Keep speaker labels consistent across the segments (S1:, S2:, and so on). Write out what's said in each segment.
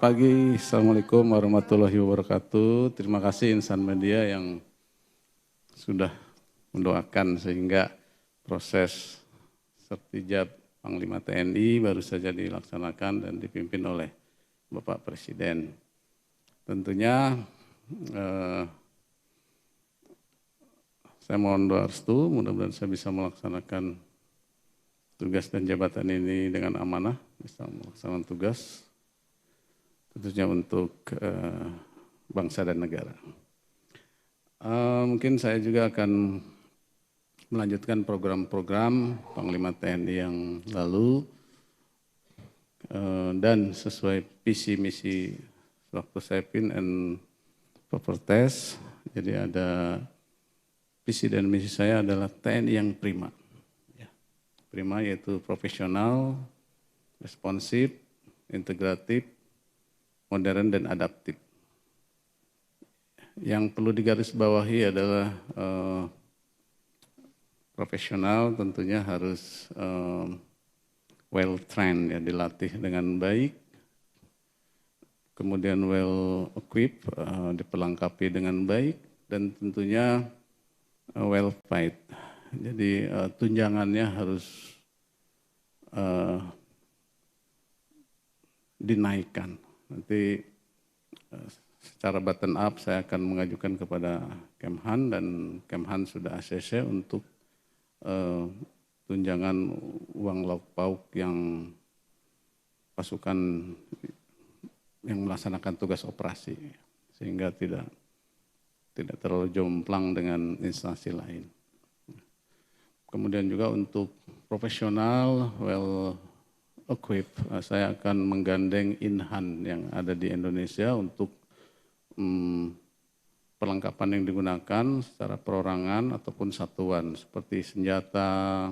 S1: pagi, Assalamualaikum warahmatullahi wabarakatuh. Terima kasih insan media yang sudah mendoakan sehingga proses sertijab Panglima TNI baru saja dilaksanakan dan dipimpin oleh Bapak Presiden. Tentunya saya mohon doa restu, mudah-mudahan saya bisa melaksanakan tugas dan jabatan ini dengan amanah, bisa melaksanakan tugas tentunya untuk bangsa dan negara. Mungkin saya juga akan melanjutkan program-program Panglima TNI yang lalu dan sesuai visi misi waktu saya pin and proper test. Jadi ada visi dan misi saya adalah TNI yang prima. Prima yaitu profesional, responsif, integratif, modern dan adaptif. Yang perlu digarisbawahi adalah profesional tentunya harus well trained, ya, dilatih dengan baik, kemudian well equipped, diperlengkapi dengan baik, dan tentunya well paid. Jadi tunjangannya harus dinaikkan. Nanti secara button up saya akan mengajukan kepada Kemhan dan Kemhan sudah ACC untuk tunjangan uang lauk pauk yang pasukan yang melaksanakan tugas operasi sehingga tidak terlalu jomplang dengan instansi lain. Kemudian juga untuk profesional well equip, saya akan menggandeng Inhan yang ada di Indonesia untuk perlengkapan yang digunakan secara perorangan ataupun satuan seperti senjata,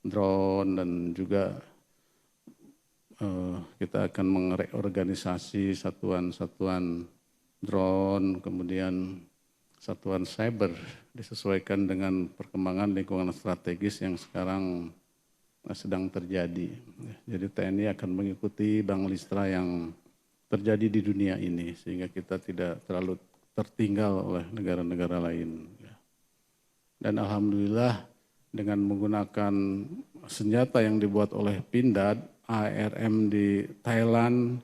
S1: drone, dan juga kita akan mereorganisasi satuan-satuan drone, kemudian satuan cyber disesuaikan dengan perkembangan lingkungan strategis yang sekarang sedang terjadi. Jadi TNI akan mengikuti Bang Listra yang terjadi di dunia ini sehingga kita tidak terlalu tertinggal oleh negara-negara lain. Dan alhamdulillah dengan menggunakan senjata yang dibuat oleh Pindad, ARM di Thailand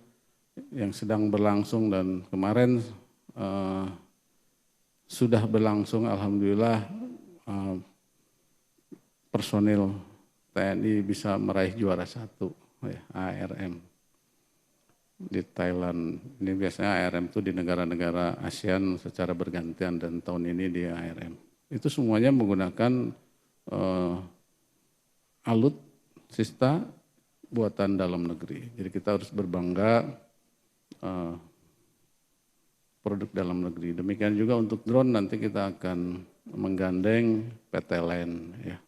S1: yang sedang berlangsung dan kemarin sudah berlangsung, alhamdulillah personil TNI bisa meraih juara 1, ya, ARM di Thailand. Ini biasanya ARM itu di negara-negara ASEAN secara bergantian dan tahun ini di ARM. Itu semuanya menggunakan alutsista buatan dalam negeri. Jadi kita harus berbangga produk dalam negeri. Demikian juga untuk drone nanti kita akan menggandeng PT LAN, ya.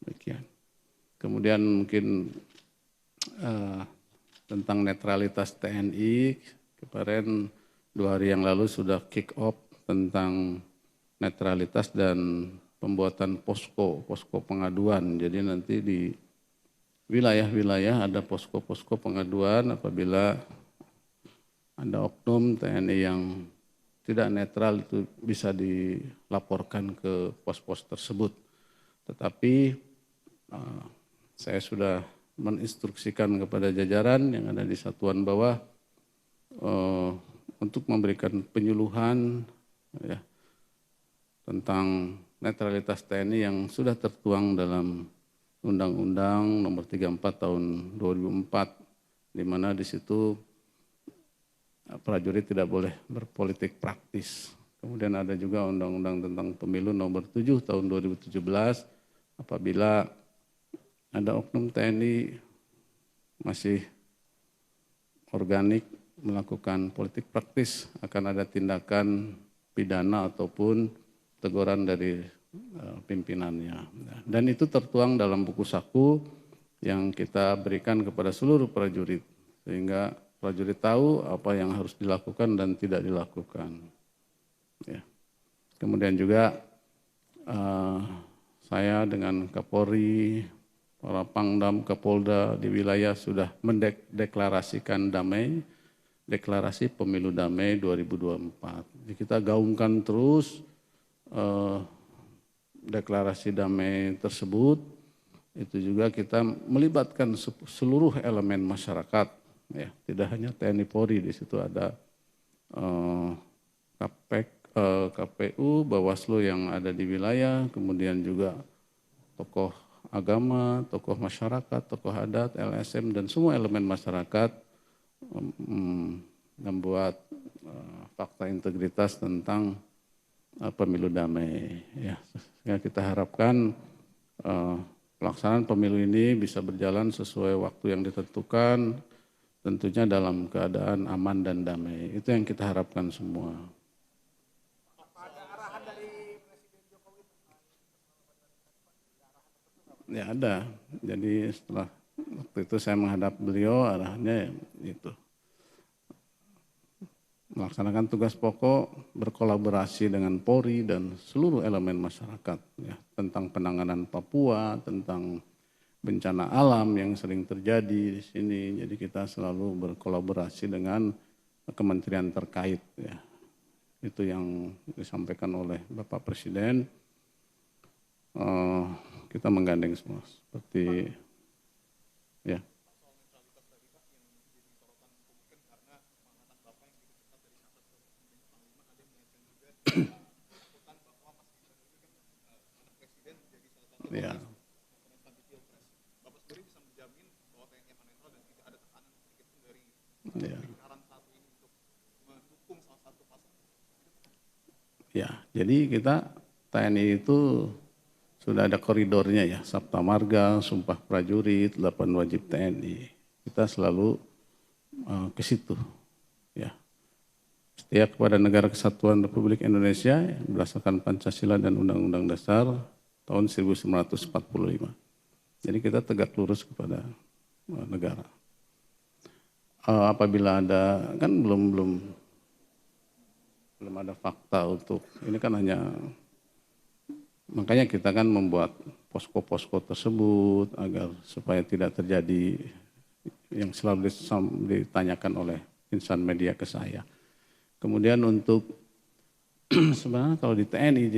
S1: Demikian. Kemudian mungkin tentang netralitas TNI, kemarin 2 hari yang lalu sudah kick off tentang netralitas dan pembuatan posko pengaduan. Jadi nanti di wilayah-wilayah ada posko pengaduan apabila ada oknum TNI yang tidak netral itu bisa dilaporkan ke pos-pos tersebut. Tetapi saya sudah menginstruksikan kepada jajaran yang ada di satuan bawah untuk memberikan penyuluhan, ya, tentang netralitas TNI yang sudah tertuang dalam Undang-Undang Nomor 34 Tahun 2004, di mana di situ prajurit tidak boleh berpolitik praktis. Kemudian ada juga Undang-Undang tentang Pemilu Nomor 7 Tahun 2017, apabila ada oknum TNI masih organik melakukan politik praktis akan ada tindakan pidana ataupun teguran dari pimpinannya. Dan itu tertuang dalam buku saku yang kita berikan kepada seluruh prajurit sehingga prajurit tahu apa yang harus dilakukan dan tidak dilakukan. Ya. Kemudian juga saya dengan Kapolri, para Pangdam, Kapolda di wilayah sudah mendeklarasikan damai deklarasi pemilu damai 2024. Jadi kita gaungkan terus deklarasi damai tersebut. Itu juga kita melibatkan seluruh elemen masyarakat, ya, tidak hanya TNI Polri, di situ ada KPU, Bawaslu yang ada di wilayah, kemudian juga tokoh agama, tokoh masyarakat, tokoh adat, LSM, dan semua elemen masyarakat membuat fakta integritas tentang pemilu damai. Ya, sehingga kita harapkan pelaksanaan pemilu ini bisa berjalan sesuai waktu yang ditentukan, tentunya dalam keadaan aman dan damai. Itu yang kita harapkan semua. Ya ada. Jadi setelah waktu itu saya menghadap beliau, arahnya itu melaksanakan tugas pokok, berkolaborasi dengan Polri dan seluruh elemen masyarakat, ya, tentang penanganan Papua, tentang bencana alam yang sering terjadi di sini. Jadi kita selalu berkolaborasi dengan kementerian terkait, ya. Itu yang disampaikan oleh Bapak Presiden. Kita menggandeng semua seperti, ya. Ya. Ya. Ya, jadi kita TNI itu sudah ada koridornya, ya, Sabta Marga, Sumpah Prajurit, 8 wajib TNI. Kita selalu ke situ, ya. Setia kepada Negara Kesatuan Republik Indonesia berdasarkan Pancasila dan Undang-Undang Dasar tahun 1945. Jadi kita tegak lurus kepada negara. Apabila ada, kan belum ada fakta untuk ini, kan hanya, makanya kita kan membuat posko-posko tersebut agar supaya tidak terjadi yang selalu ditanyakan oleh insan media ke saya. Kemudian untuk sebenarnya kalau di TNI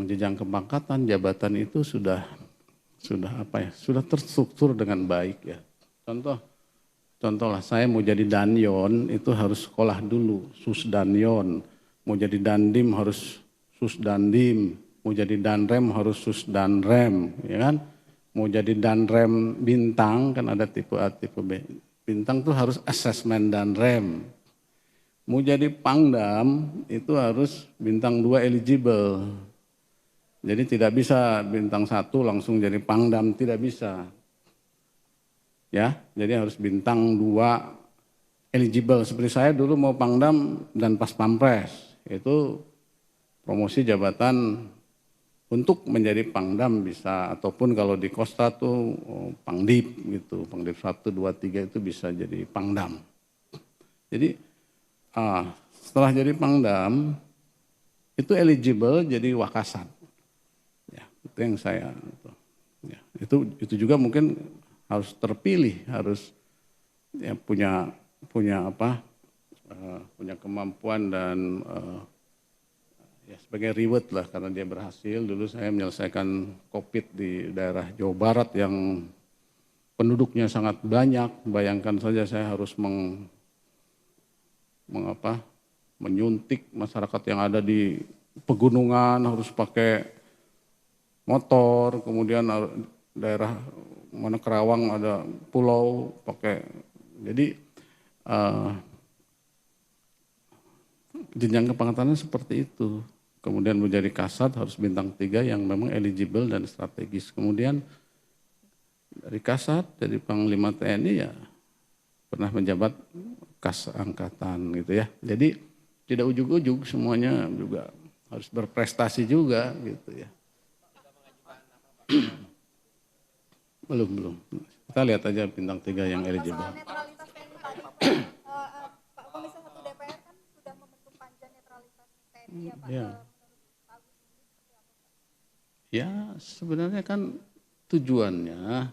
S1: jenjang kepangkatan jabatan itu sudah terstruktur dengan baik, ya. Contohlah saya mau jadi danyon itu harus sekolah dulu, susdanyon. Mau jadi dandim harus susdandim, mau jadi danrem harus susdanrem, ya kan? Mau jadi danrem bintang, kan ada tipe A, tipe B. Bintang tuh harus asesmen danrem. Mau jadi pangdam itu harus bintang 2 eligible. Jadi tidak bisa bintang 1 langsung jadi pangdam, tidak bisa. Ya, jadi harus bintang 2 eligible. Seperti saya dulu mau pangdam dan pas pampres, itu promosi jabatan untuk menjadi pangdam bisa, ataupun kalau di Kosta tuh pangdip gitu, pangdip 1, 2, 3 itu bisa jadi pangdam. Jadi setelah jadi pangdam itu eligible jadi wakasan. Ya, itu yang saya, ya, itu juga mungkin harus terpilih, harus, ya, punya kemampuan dan ya sebagai reward lah karena dia berhasil. Dulu saya menyelesaikan COVID di daerah Jawa Barat yang penduduknya sangat banyak. Bayangkan saja saya harus menyuntik masyarakat yang ada di pegunungan, harus pakai motor, kemudian daerah mana Kerawang ada pulau pakai. Jadi jenjang kepangkatannya seperti itu. Kemudian menjadi kasat harus bintang 3 yang memang eligible dan strategis. Kemudian dari kasat, dari Panglima TNI, ya pernah menjabat kas angkatan gitu, ya. Jadi tidak ujug-ujug, semuanya juga harus berprestasi juga gitu, ya. Belum. Kita lihat aja bintang 3 yang eligible.
S2: Netralitas TNI tadi, Pak Komisi 1 DPR kan sudah membentuk panja netralitas TNI, ya Pak.
S1: Ya. Ya, sebenarnya kan tujuannya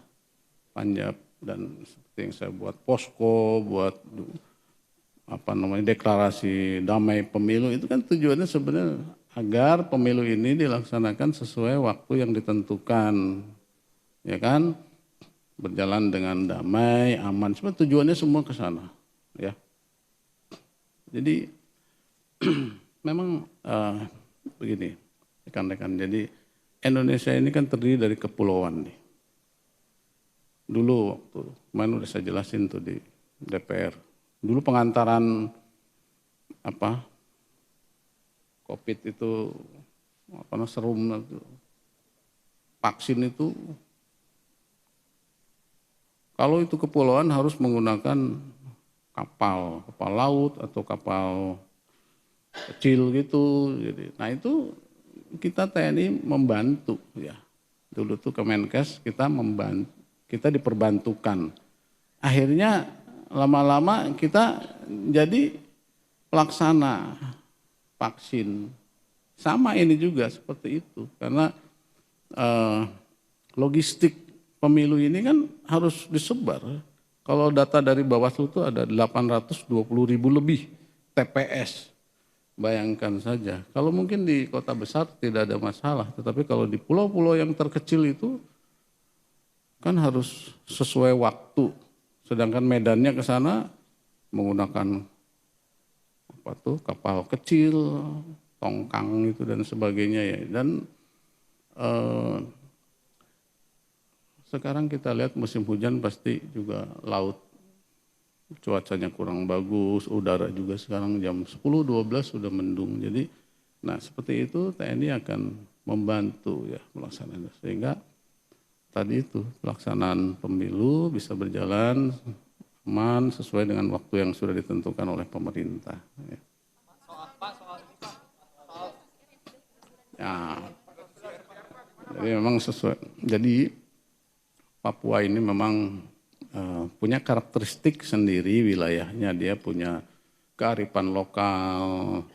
S1: panja, dan seperti yang saya buat posko, buat deklarasi damai pemilu itu kan tujuannya sebenarnya agar pemilu ini dilaksanakan sesuai waktu yang ditentukan, ya kan, berjalan dengan damai, aman. Sebenarnya tujuannya semua ke sana, ya. Jadi memang begini, rekan-rekan. Jadi Indonesia ini kan terdiri dari kepulauan nih. Dulu waktu kemarin udah saya jelasin tuh di DPR. Dulu pengantaran COVID itu serum vaksin itu kalau itu kepulauan harus menggunakan kapal laut atau kapal kecil gitu. Jadi, nah itu kita TNI membantu ya. Dulu tuh Kemenkes kita diperbantukan. Akhirnya lama-lama kita jadi pelaksana vaksin. Sama ini juga seperti itu. Karena logistik pemilu ini kan harus disebar. Kalau data dari Bawaslu itu ada 820.000 lebih TPS. Bayangkan saja. Kalau mungkin di kota besar tidak ada masalah. Tetapi kalau di pulau-pulau yang terkecil itu kan harus sesuai waktu. Sedangkan medannya ke sana menggunakan kapal kecil, tongkang itu dan sebagainya ya. Dan sekarang kita lihat musim hujan pasti juga laut cuacanya kurang bagus, udara juga sekarang jam 10-12 sudah mendung. Jadi nah seperti itu TNI akan membantu ya melaksanakan sehingga tadi itu pelaksanaan pemilu bisa berjalan aman sesuai dengan waktu yang sudah ditentukan oleh pemerintah. Ya. Ya, jadi memang sesuai. Jadi Papua ini memang punya karakteristik sendiri wilayahnya. Dia punya kearifan lokal,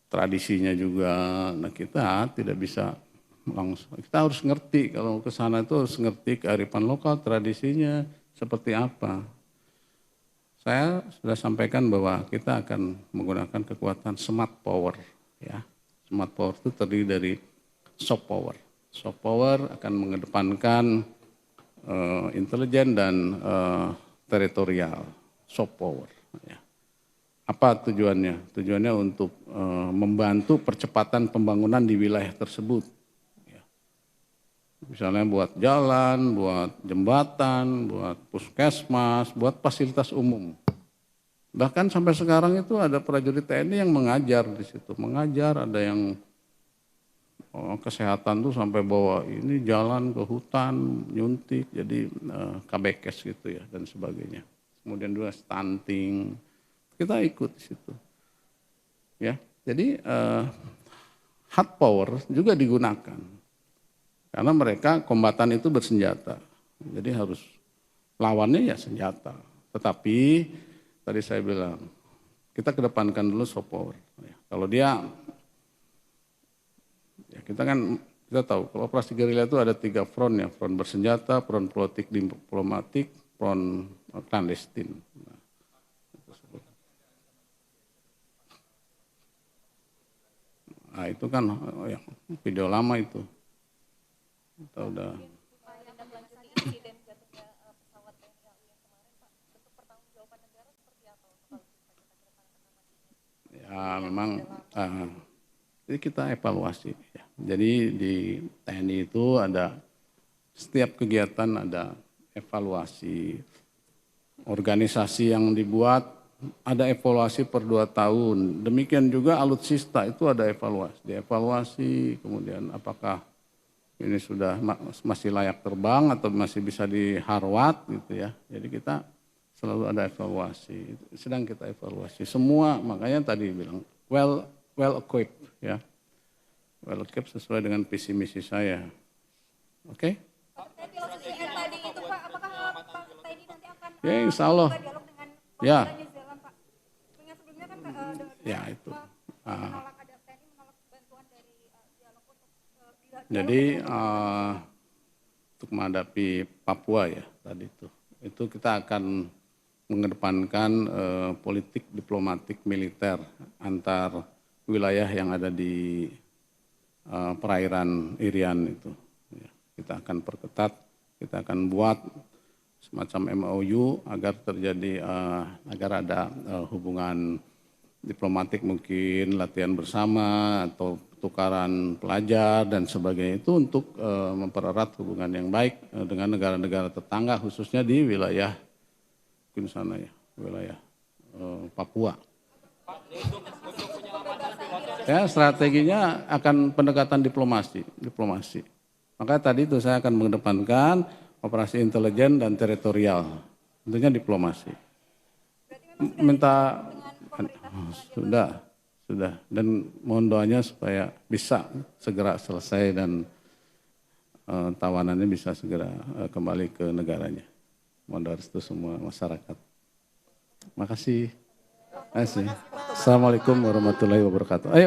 S1: tradisinya juga. Nah kita tidak bisa langsung. Kita harus ngerti kalau ke sana itu harus ngerti kearifan lokal, tradisinya seperti apa. Saya sudah sampaikan bahwa kita akan menggunakan kekuatan smart power. Ya, smart power itu terdiri dari soft power. Soft power akan mengedepankan intelijen dan teritorial. Soft power. Ya. Apa tujuannya? Tujuannya untuk membantu percepatan pembangunan di wilayah tersebut. Ya. Misalnya buat jalan, buat jembatan, buat puskesmas, buat fasilitas umum. Bahkan sampai sekarang itu ada prajurit TNI yang mengajar di situ. Mengajar, ada yang kesehatan tuh sampai bawa ini jalan ke hutan, nyuntik, jadi KBKes gitu ya dan sebagainya. Kemudian juga stunting, kita ikut di situ. Ya, jadi hard power juga digunakan karena mereka kombatan itu bersenjata, jadi harus lawannya ya senjata. Tetapi tadi saya bilang kita kedepankan dulu soft power. Ya, kalau dia ya kita tahu kalau operasi gerilya itu ada 3 front ya, front bersenjata, front politik diplomatik, front clandestin. Nah itu kan ya, video lama itu. Kita udah. Ya memang jadi kita evaluasi. Ya. Jadi di TNI itu ada setiap kegiatan ada evaluasi. Organisasi yang dibuat ada evaluasi per 2 tahun. Demikian juga alutsista itu ada evaluasi. Dievaluasi kemudian apakah ini sudah masih layak terbang atau masih bisa diharwat gitu ya. Jadi kita selalu ada evaluasi. Sedang kita evaluasi semua, makanya tadi bilang well equipped ya. Well equipped sesuai dengan visi misi saya. Oke?
S2: Filosofi tadi itu Pak, apakah Pak Teddy nanti akan
S1: ya, insya Allah.
S2: dialog dengan
S1: Ya.
S2: pemerintah New Zealand Pak? Dengan sebelumnya kan
S1: ya itu.
S2: menolak ada TNI menolak bantuan dari dialog untuk
S1: Jadi untuk menghadapi Papua ya tadi itu kita akan mengedepankan politik diplomatik militer antar wilayah yang ada di perairan Irian itu. Ya, kita akan perketat, kita akan buat semacam MOU agar terjadi agar ada hubungan diplomatik, mungkin latihan bersama atau tukaran pelajar dan sebagainya, itu untuk mempererat hubungan yang baik dengan negara-negara tetangga, khususnya di wilayah mungkin sana ya, wilayah Papua. Ya, strateginya akan pendekatan diplomasi. Makanya tadi itu saya akan mengedepankan operasi intelijen dan teritorial, tentunya diplomasi. Minta sudah, dan mohon doanya supaya bisa segera selesai dan tawanannya bisa segera kembali ke negaranya. Mohon doa restu semua masyarakat. Makasih. Assalamualaikum warahmatullahi wabarakatuh. Ayo.